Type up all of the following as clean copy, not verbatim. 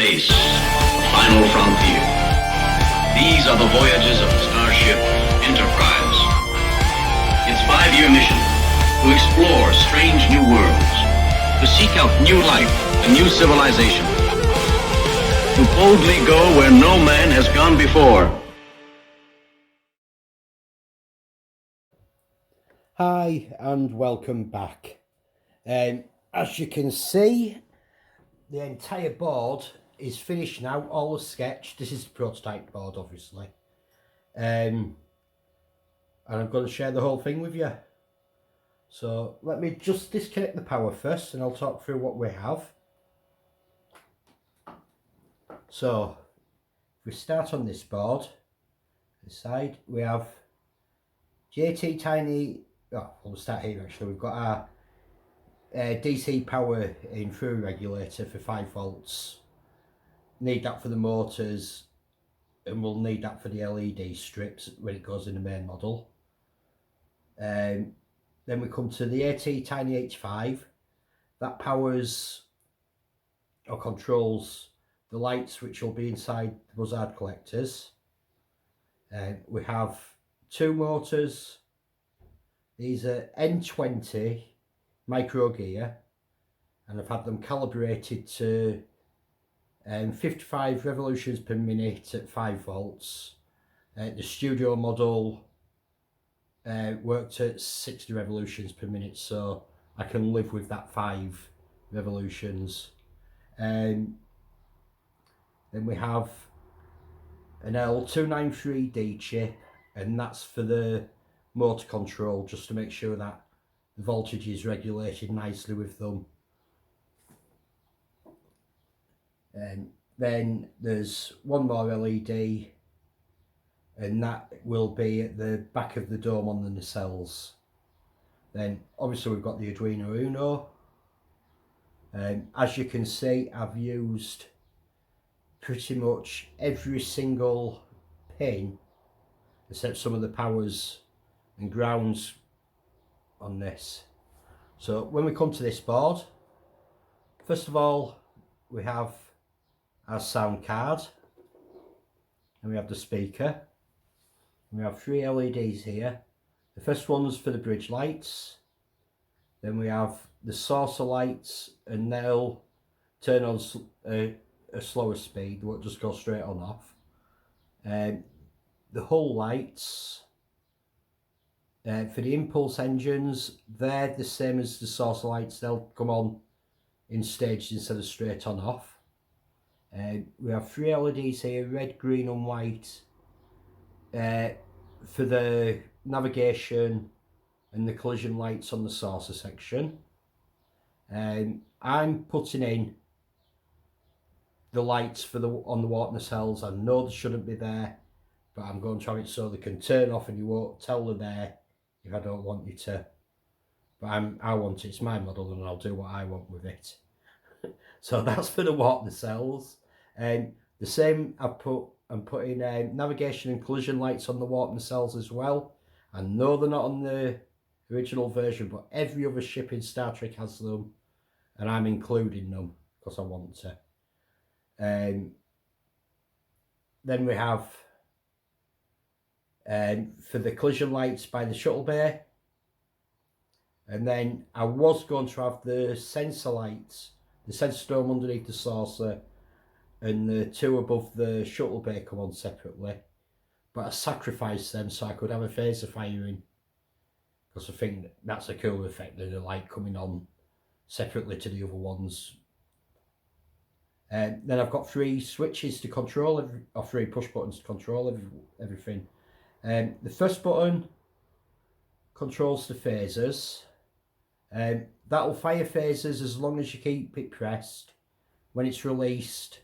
space, the final frontier. These are the voyages of the starship Enterprise. Its 5-year mission, to explore strange new worlds, to seek out new life and new civilization, to boldly go where no man has gone before. Hi and welcome back. As you can see, the entire board is finished now, all is sketched. This is the prototype board, obviously. And I'm going to share the whole thing with you. So let me just disconnect the power first and I'll talk through what we have. So if we start on this board, this side, we have the ATtiny. We'll start here actually. We've got our DC power in through regulator for 5 volts. Need that for the motors, and we'll need that for the LED strips when it goes in the main model. Then we come to the ATtiny H5. That powers or controls the lights which will be inside the Bussard collectors. We have 2 motors. These are N20 micro gear, and I've had them calibrated to 55 revolutions per minute at 5 volts. The studio model worked at 60 revolutions per minute, so I can live with that 5 revolutions. Then we have an L293D chip, and that's for the motor control, just to make sure that the voltage is regulated nicely with them. And then there's one more LED, and that will be at the back of the dome on the nacelles. Then obviously we've got the Arduino Uno. As you can see, I've used pretty much every single pin except some of the powers and grounds on this. So when we come to this board, first of all we have our sound card, and we have the speaker, and we have 3 LEDs here. The first one's for the bridge lights, then we have the saucer lights, and they'll turn on a slower speed, they won't just go straight on off. The hull lights, for the impulse engines, they're the same as the saucer lights, they'll come on in stages instead of straight on off. We have 3 LEDs here, red, green and white, for the navigation and the collision lights on the saucer section. I'm putting in the lights for on the water nacelles. I know they shouldn't be there, but I'm going to have it so they can turn off and you won't tell they're there if I don't want you to. But I want it, it's my model, and I'll do what I want with it. So that's for the water nacelles. The same, I'm putting navigation and collision lights on the water nacelles as well. I know they're not on the original version, but every other ship in Star Trek has them, and I'm including them because I want to. Then we have for the collision lights by the shuttle bay, and then I was going to have the sensor lights, the sensor dome underneath the saucer, and the 2 above the shuttle bay come on separately, but I sacrificed them so I could have a phaser firing, because I think that's a cooler effect than the light coming on separately to the other ones. Then I've got 3 switches to control, or 3 push buttons to control everything. The first button controls the phasers. That'll fire phasers as long as you keep it pressed. When it's released,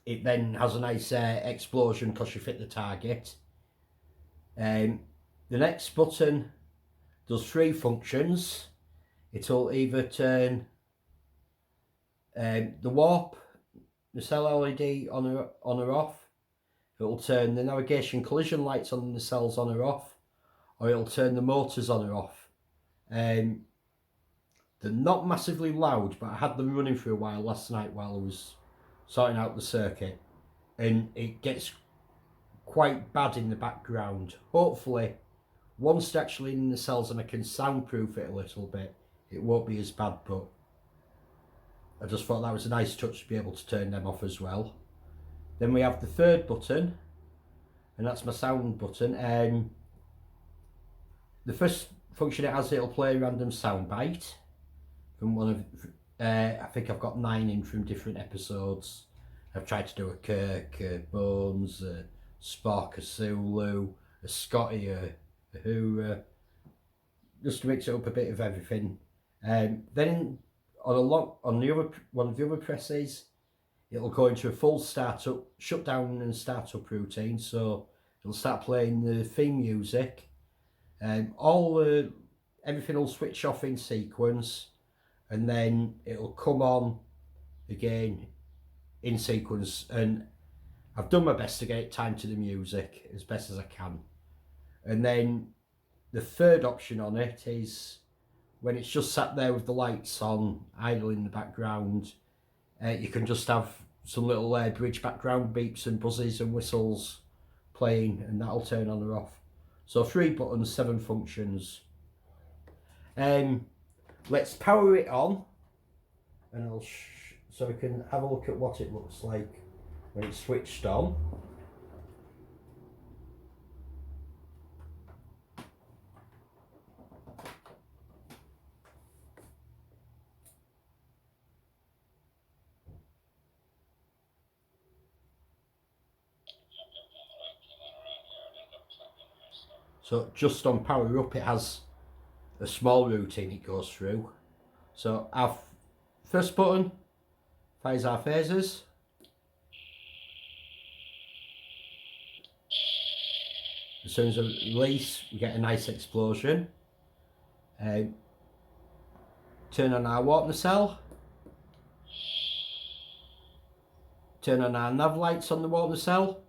it then has a nice explosion because you hit the target. The next button does 3 functions. It'll either turn the warp, the cell LED on or off. It'll turn the navigation collision lights on the nacelles on or off, or it'll turn the motors on or off. They're not massively loud, but I had them running for a while last night while I was sorting out the circuit, and it gets quite bad in the background. Hopefully, once it's actually in the cells and I can soundproof it a little bit, it won't be as bad, but I just thought that was a nice touch to be able to turn them off as well. Then we have the third button, and that's my sound button. The first function it has, it'll play a random sound bite from one of, I think I've got 9 in from different episodes. I've tried to do a Kirk, a Bones, a Spock, a Sulu, a Scotty, a Uhura, just to mix it up a bit of everything. Then on the other one of the other presses, it'll go into a full startup, shut down and startup routine. So it'll start playing the theme music, and everything will switch off in sequence, and then it'll come on again in sequence. And I've done my best to get it timed to the music as best as I can. And then the third option on it is when it's just sat there with the lights on, idle in the background, you can just have some little bridge background beeps and buzzes and whistles playing, and that'll turn on or off. So 3 buttons, 7 functions. Let's power it on, and so we can have a look at what it looks like when it's switched on. So just on power up, it has a small routine it goes through. So our first button fires our phasers. As soon as I release, we get a nice explosion. Turn on our water cell. Turn on our nav lights on the water cell.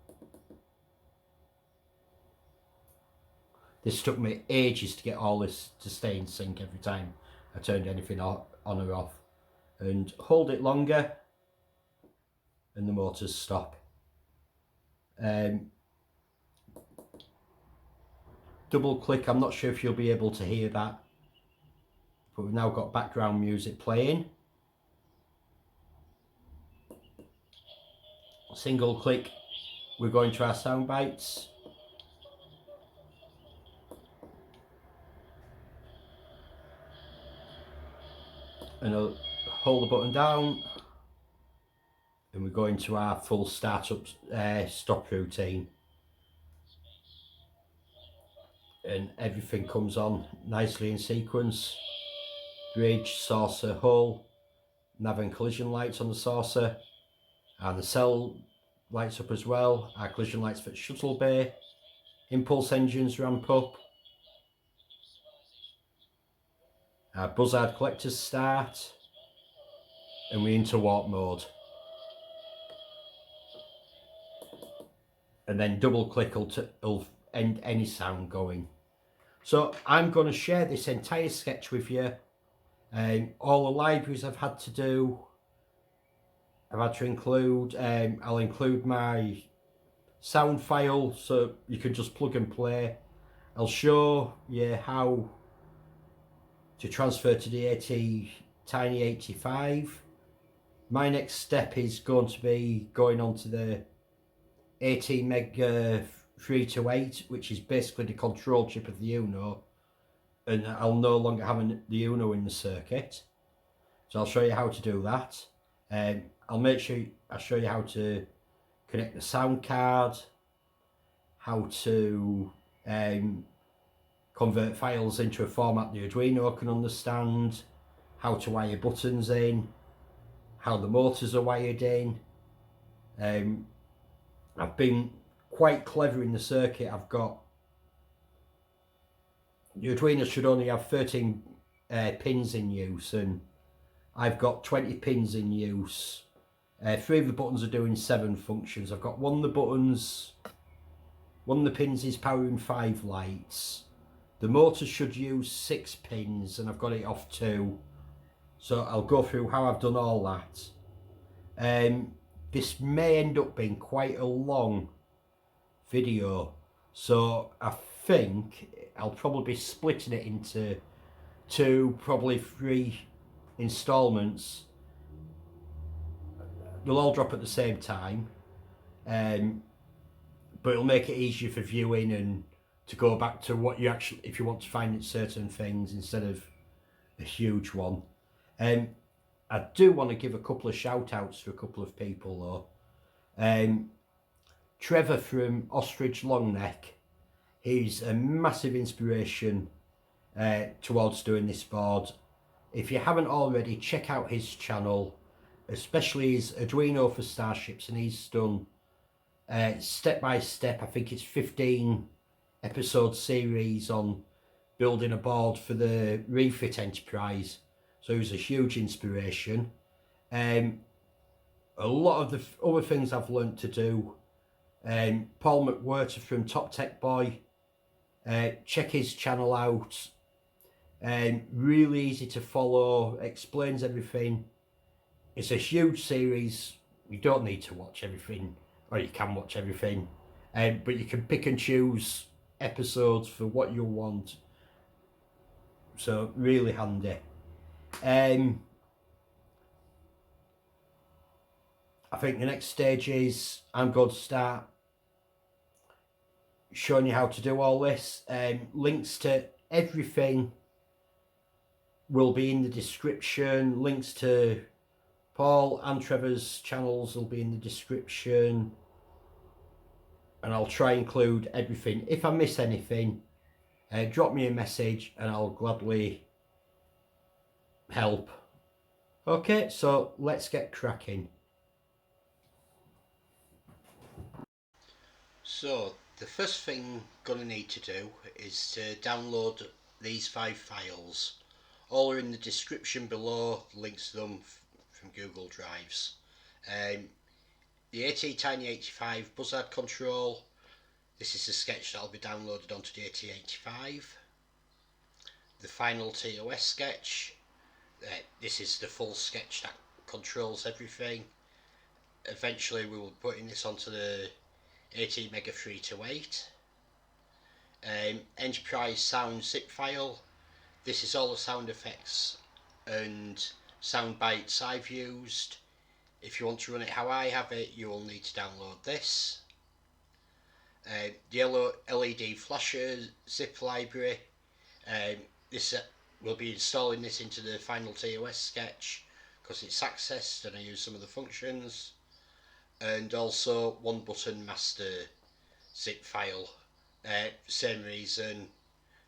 This took me ages to get all this to stay in sync every time I turned anything on or off. And hold it longer and the motors stop. Double click, I'm not sure if you'll be able to hear that, but we've now got background music playing. Single click, we're going to our sound bites. And I'll hold the button down, and we go into our full startup stop routine, and everything comes on nicely in sequence. Bridge, saucer, hull, nav and collision lights on the saucer, and the cell lights up as well. Our collision lights for shuttle bay, impulse engines ramp up. Our Bussard collectors start, and we're into warp mode. And then double click will end any sound going. So I'm going to share this entire sketch with you. All the libraries I've had to do, I've had to include. I'll include my sound file so you can just plug and play. I'll show you how to transfer to the ATtiny 85. My next step is going to be going on to the ATMega 328, which is basically the control chip of the Uno, and I'll no longer have the Uno in the circuit. So I'll show you how to do that. I'll make sure I show you how to connect the sound card, how to convert files into a format the Arduino can understand, how to wire buttons in, how the motors are wired in. I've been quite clever in the circuit. I've got, the Arduino should only have 13 pins in use, and I've got 20 pins in use. 3 of the buttons are doing 7 functions. I've got one of the pins is powering 5 lights. The motor should use 6 pins, and I've got it off 2. So I'll go through how I've done all that. this may end up being quite a long video, so I think I'll probably be splitting it into 2, probably 3 installments. They'll all drop at the same time, but it'll make it easier for viewing and to go back to what you actually, if you want to find certain things instead of a huge one. I do want to give a couple of shout outs to a couple of people though. Trevor from Ostrich, Longneck, he's a massive inspiration towards doing this board. If you haven't already, check out his channel, especially his Arduino for Starships, and he's done step by step, I think it's 15 episode series on building a board for the Refit Enterprise, so he was a huge inspiration. A lot of the other things I've learnt to do, Paul McWhorter from Top Tech Boy, check his channel out. Really easy to follow, explains everything. It's a huge series. You don't need to watch everything, or you can watch everything, but you can pick and choose episodes for what you want, so really handy. I think the next stage is I'm going to start showing you how to do all this. Links to everything will be in the description. Links to Paul and Trevor's channels will be in the description, and I'll try and include everything. If I miss anything, drop me a message and I'll gladly help. Okay, so let's get cracking. So the first thing I'm going to need to do is to download these 5 files. All are in the description below, links to them from Google Drives. The ATtiny 85 Bussard control, this is the sketch that will be downloaded onto the AT85. The final TOS sketch, this is the full sketch that controls everything. Eventually we will be putting this onto the ATMega 328. Enterprise sound zip file, this is all the sound effects and sound bites I've used. If you want to run it how I have it, you will need to download this. The yellow LED flasher zip library, this will be installing this into the final TOS sketch because it's accessed and I use some of the functions. And also OneButton master zip file, same reason,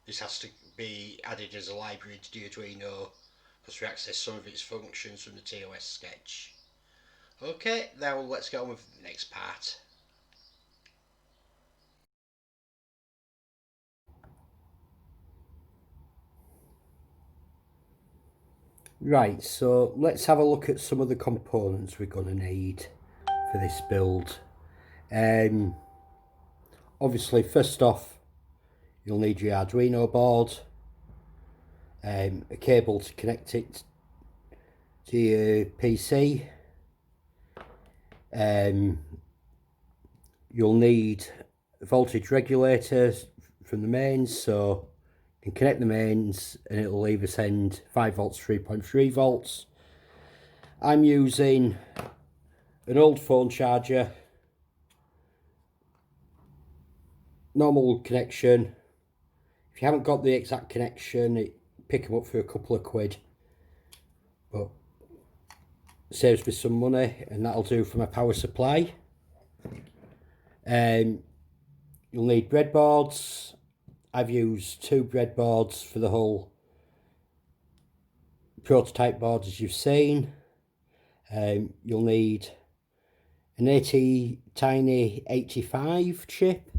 this has to be added as a library to the Arduino because we access some of its functions from the TOS sketch. Okay, now let's get on with the next part. Right, so let's have a look at some of the components we're going to need for this build. Obviously, first off, you'll need your Arduino board, a cable to connect it to your PC. You'll need voltage regulators from the mains, so you can connect the mains and it'll either send 5 volts, 3.3 volts. I'm using an old phone charger, normal connection. If you haven't got the exact connection, pick them up for a couple of quid, but saves me some money, and that'll do for my power supply. You'll need breadboards. I've used 2 breadboards for the whole prototype board, as you've seen. You'll need an ATtiny 85 chip,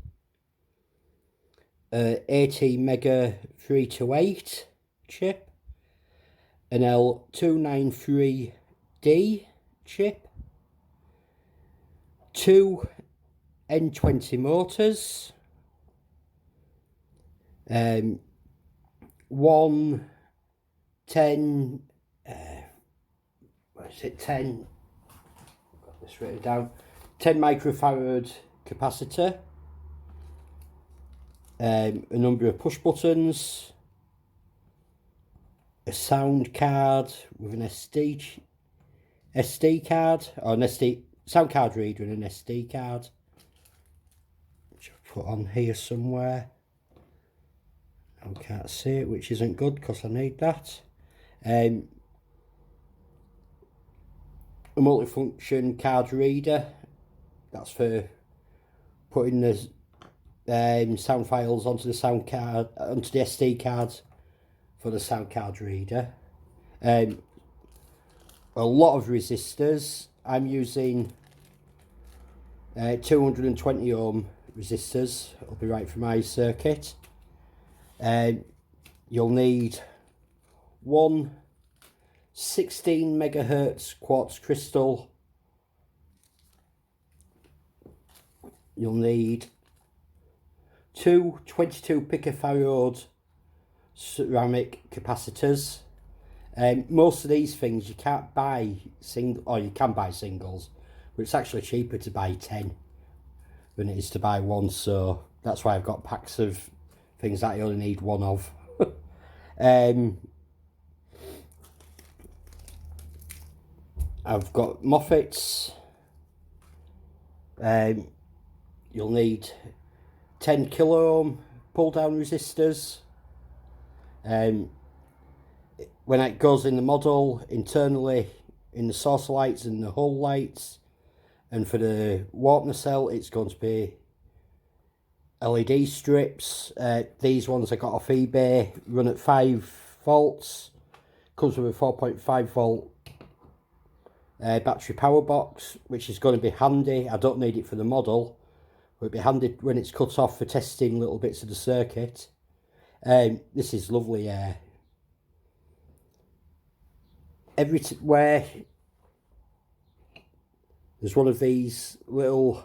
ATMega 328 chip, an L293D chip, 2 N20 motors, 1 10, what is it, 10, got this this written down. 10 microfarad capacitor, a number of push buttons, a sound card with an SD card, or an sound card reader and an SD card, which I've put on here somewhere. I can't see it, which isn't good because I need that. A multifunction card reader, that's for putting the sound files onto the sound card, onto the SD card for the sound card reader. A lot of resistors. I'm using 220 ohm resistors. It'll be right for my circuit. You'll need one 16 megahertz quartz crystal. You'll need two 22 picofarad ceramic capacitors. Most of these things you can't buy or you can buy singles, but it's actually cheaper to buy 10 than it is to buy one, so that's why I've got packs of things that I only need one of. I've got Moffats. You'll need 10 kilo ohm pull down resistors. When it goes in the model, internally in the source lights and the hull lights, and for the Warpner cell it's going to be LED strips. These ones I got off eBay, run at 5 volts, comes with a 4.5 volt battery power box, which is going to be handy. I don't need it for the model, but it'll be handy when it's cut off for testing little bits of the circuit. This is lovely. Everywhere there's one of these little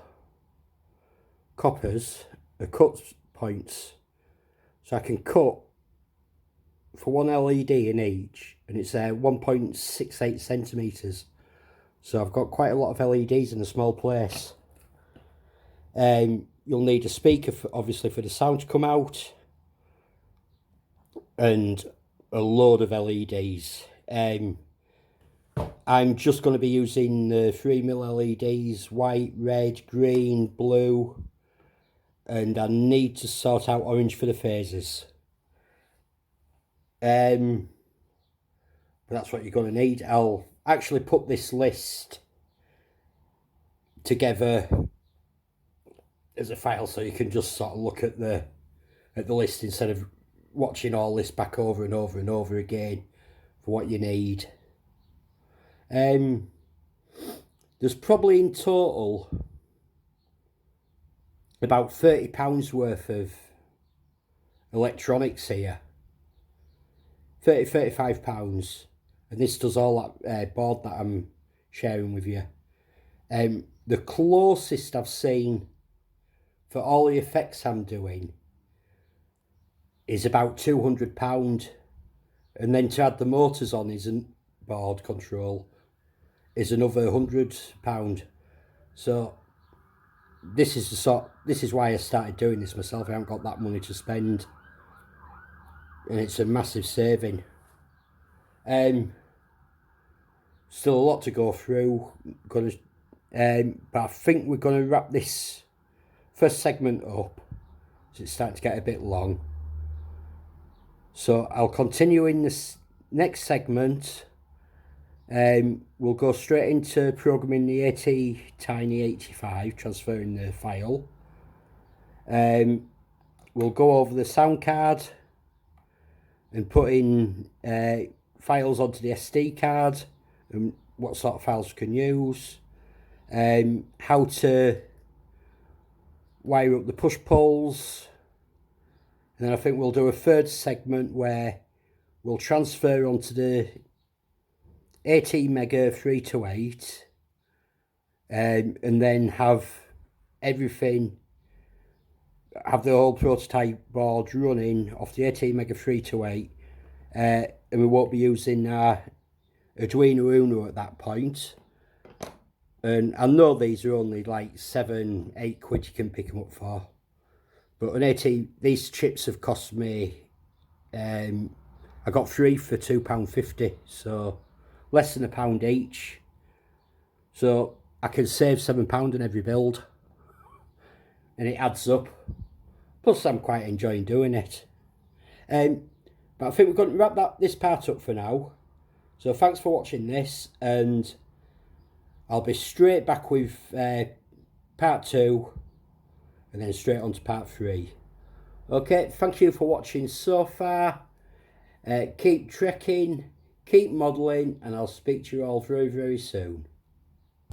coppers, cut points, so I can cut for one LED in each, and it's 1.68 centimeters. So I've got quite a lot of LEDs in a small place. You'll need a speaker obviously for the sound to come out, and a load of LEDs. I'm just going to be using the 3mm LEDs, white, red, green, blue, and I need to sort out orange for the phases. But that's what you're going to need. I'll actually put this list together as a file so you can just sort of look at the list instead of watching all this back over and over and over again for what you need. There's probably in total about £30 worth of electronics here. £35, and this does all that board that I'm sharing with you. The closest I've seen for all the effects I'm doing is about £200, and then to add the motors on isn't board control is another £100. So this is why I started doing this myself. I haven't got that money to spend, and it's a massive saving. Still a lot to go through. But I think we're going to wrap this first segment up, so it's starting to get a bit long. So I'll continue in this next segment. We'll go straight into programming the ATtiny 85, transferring the file. We'll go over the sound card and putting files onto the SD card and what sort of files you can use. How to wire up the push pulls. And then I think we'll do a third segment where we'll transfer onto the ATMega 328 and then have everything, have the whole prototype board running off the ATMega 328, and we won't be using our Arduino Uno at that point. And I know these are only like £7-8 you can pick them up for. But an these chips have cost me, I got 3 for £2.50, so less than £1 each. So I can save £7 on every build, and it adds up. Plus I'm quite enjoying doing it. But I think we're going to wrap this part up for now. So thanks for watching this, and I'll be straight back with part 2 and then straight on to part 3. Okay, thank you for watching so far. Keep trekking, keep modelling, and I'll speak to you all very, very soon.